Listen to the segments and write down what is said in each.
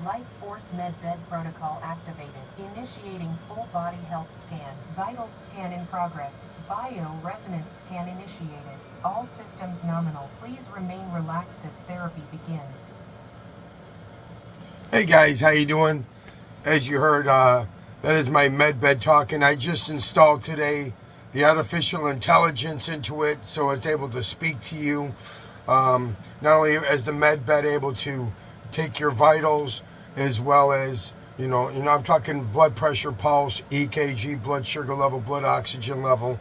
Life Force MedBed protocol activated. Initiating full body health scan. Vital scan in progress. Bio-resonance scan initiated. All systems nominal. Please remain relaxed as therapy begins. Hey guys, how you doing? As you heard, that is my MedBed talking. I just installed today the artificial intelligence into it, so it's able to speak to you. Not only as the MedBed able to take your vitals, as well as I'm talking blood pressure, pulse, EKG, blood sugar level, blood oxygen level,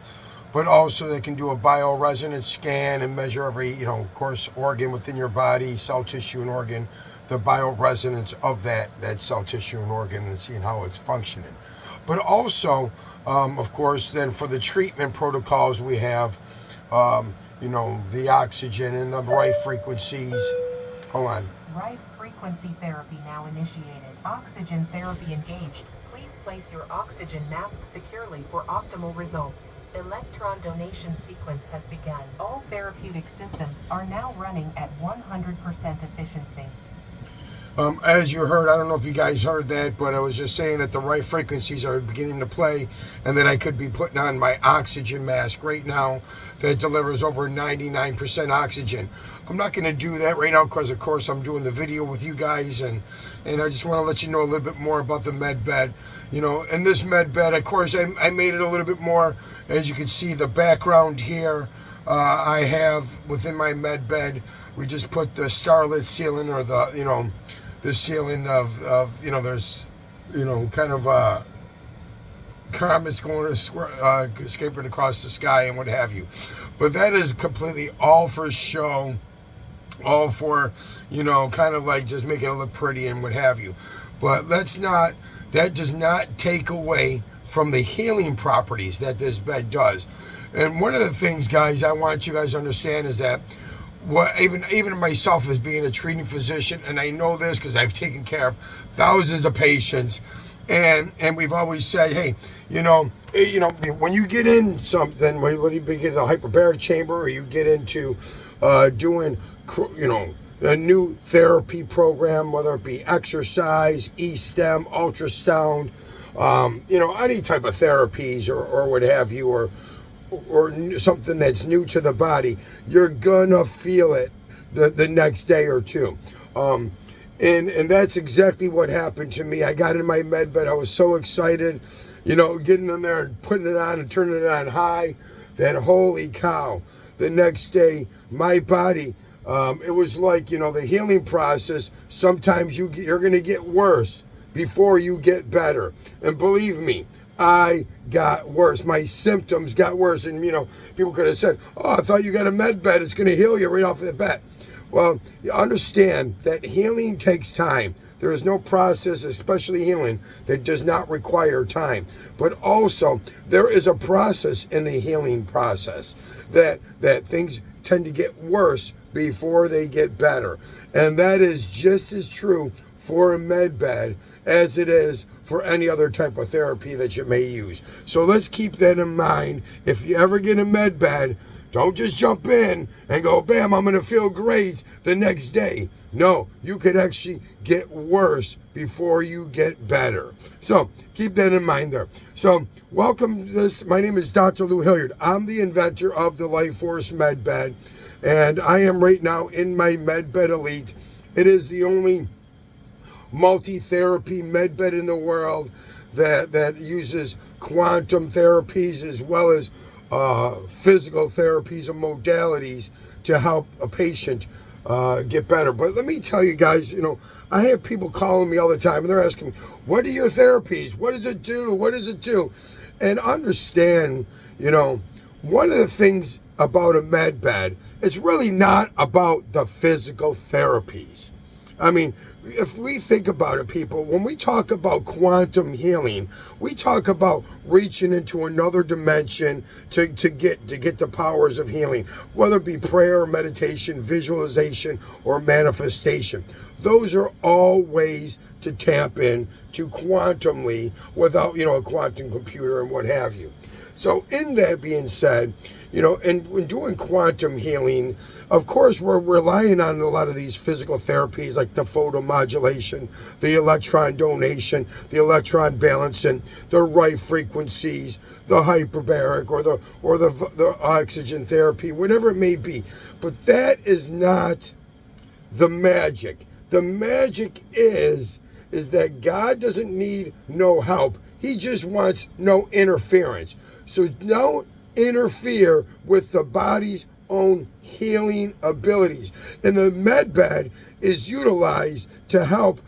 but also they can do a bioresonance scan and measure every, of course, organ within your body, cell tissue and organ, the bioresonance of that cell tissue and organ, and seeing how it's functioning. But also, of course, then for the treatment protocols we have, the oxygen and the right frequencies. Hold on. Right frequency therapy now initiated. Oxygen therapy engaged. Please place your oxygen mask securely for optimal results. Electron donation sequence has begun. All therapeutic systems are now running at 100% efficiency. As you heard, I don't know if you guys heard that, but I was just saying that the right frequencies are beginning to play, and that I could be putting on my oxygen mask right now that delivers over 99% oxygen. I'm not going to do that right now because, of course, I'm doing the video with you guys, and I just want to let you know a little bit more about the MedBed. And this MedBed, of course, I made it a little bit more. As you can see, the background here, I have within my MedBed, we just put the starlit ceiling, or the ceiling of there's kind of comets going to escaping across the sky and what have you, but that is completely all for show, all for kind of like just making it look pretty and what have you. But that does not take away from the healing properties that this bed does. And one of the things, guys, I want you guys to understand is that even myself as being a treating physician, and I know this because I've taken care of thousands of patients, and we've always said, hey, when you get in something, whether you get in the hyperbaric chamber or you get into doing, a new therapy program, whether it be exercise, E-stem, ultrasound, any type of therapies or what have you, or something that's new to the body, you're gonna feel it the next day or two. And that's exactly what happened to me. I got in my MedBed. I was so excited, getting in there and putting it on and turning it on high, that holy cow, the next day, my body, it was like, the healing process, sometimes you're gonna get worse before you get better. And believe me, I got worse. My symptoms got worse. And, people could have said, oh, I thought you got a MedBed. It's going to heal you right off the bat. Well, you understand that healing takes time. There is no process, especially healing, that does not require time. But also, there is a process in the healing process that things tend to get worse before they get better. And that is just as true for a MedBed as it is for any other type of therapy that you may use. So let's keep that in mind. If you ever get a MedBed, don't just jump in and go, bam, I'm going to feel great the next day. No, you could actually get worse before you get better. So keep that in mind there. So welcome to this. My name is Dr. Lou Hilliard. I'm the inventor of the Life Force MedBed, and I am right now in my MedBed Elite. It is the only multi-therapy MedBed in the world that uses quantum therapies as well as physical therapies and modalities to help a patient get better. But let me tell you guys, I have people calling me all the time and they're asking me, what are your therapies? What does it do? What does it do? And understand, one of the things about a MedBed, it's really not about the physical therapies. I mean, if we think about it, people, when we talk about quantum healing, we talk about reaching into another dimension to get the powers of healing, whether it be prayer, meditation, visualization, or manifestation. Those are all ways to tap in to quantumly without, a quantum computer and what have you. So in that being said, and when doing quantum healing, of course, we're relying on a lot of these physical therapies like the photomodulation, the electron donation, the electron balancing, the right frequencies, the hyperbaric or the oxygen therapy, whatever it may be. But that is not the magic. The magic is that God doesn't need no help. He just wants no interference. So don't interfere with the body's own healing abilities. And the MedBed is utilized to help,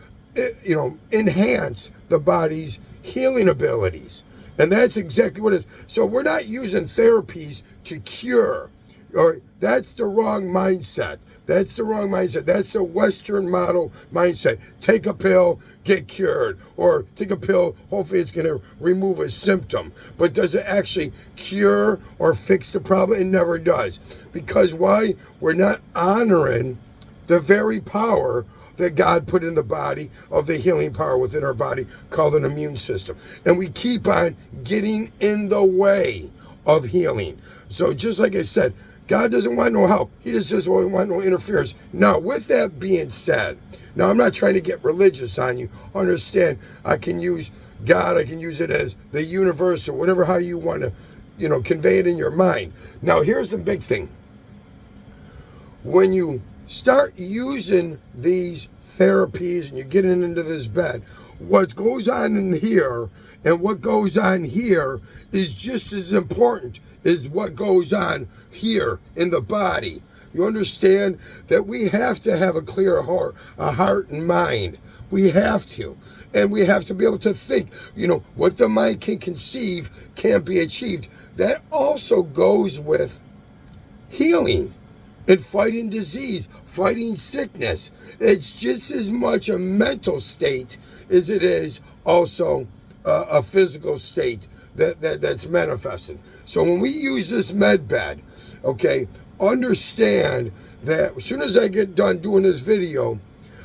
enhance the body's healing abilities. And that's exactly what it is. So we're not using therapies to cure. Or that's the wrong mindset. That's the wrong mindset. That's the Western model mindset. Take a pill, get cured. Or take a pill, hopefully it's going to remove a symptom. But does it actually cure or fix the problem? It never does. Because why? We're not honoring the very power that God put in the body, of the healing power within our body called an immune system. And we keep on getting in the way of healing. So just like I said, God doesn't want no help. He just doesn't want no interference. Now, with that being said, now I'm not trying to get religious on you. Understand, I can use God, I can use it as the universe or whatever, how you want to, convey it in your mind. Now, here's the big thing. When you start using these therapies and you're getting into this bed, what goes on in here and what goes on here is just as important as what goes on here in the body. You understand that we have to have a clear heart and mind. We have to. And we have to be able to think, what the mind can conceive can't be achieved. That also goes with healing and fighting disease, fighting sickness. It's just as much a mental state as it is also a physical state that's manifesting. So when we use this MedBed, okay, understand that as soon as I get done doing this video,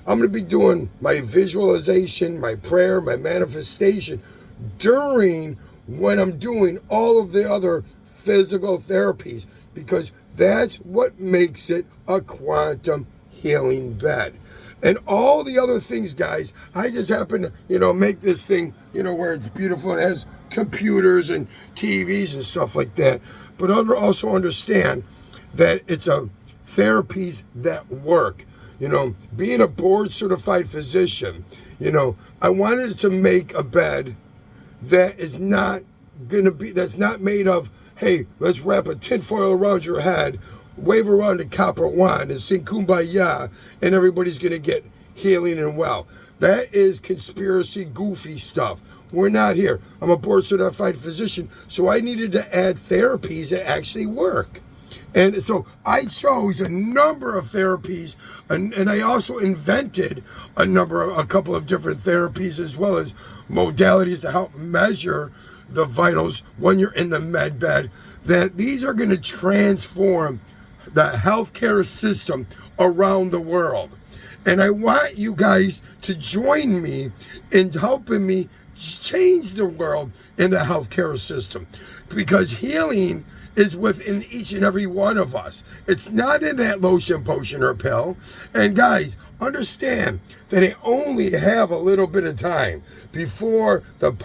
I'm going to be doing my visualization, my prayer, my manifestation during when I'm doing all of the other physical therapies, because that's what makes it a quantum healing bed. And all the other things, guys, I just happen to, make this thing, where it's beautiful and it has computers and TVs and stuff like that. But also understand that it's a therapies that work. Being a board certified physician, I wanted to make a bed that is not that's not made of, hey, let's wrap a tinfoil around your head, wave around a copper wand and sing kumbaya, and everybody's going to get healing and well. That is conspiracy, goofy stuff. We're not here. I'm a board certified physician, so I needed to add therapies that actually work. And so I chose a number of therapies, and I also invented a couple of different therapies as well as modalities to help measure the vitals when you're in the med bed, that these are going to transform the healthcare system around the world. And I want you guys to join me in helping me change the world in the healthcare system, because healing is within each and every one of us. It's not in that lotion, potion, or pill. And guys, understand that they only have a little bit of time before the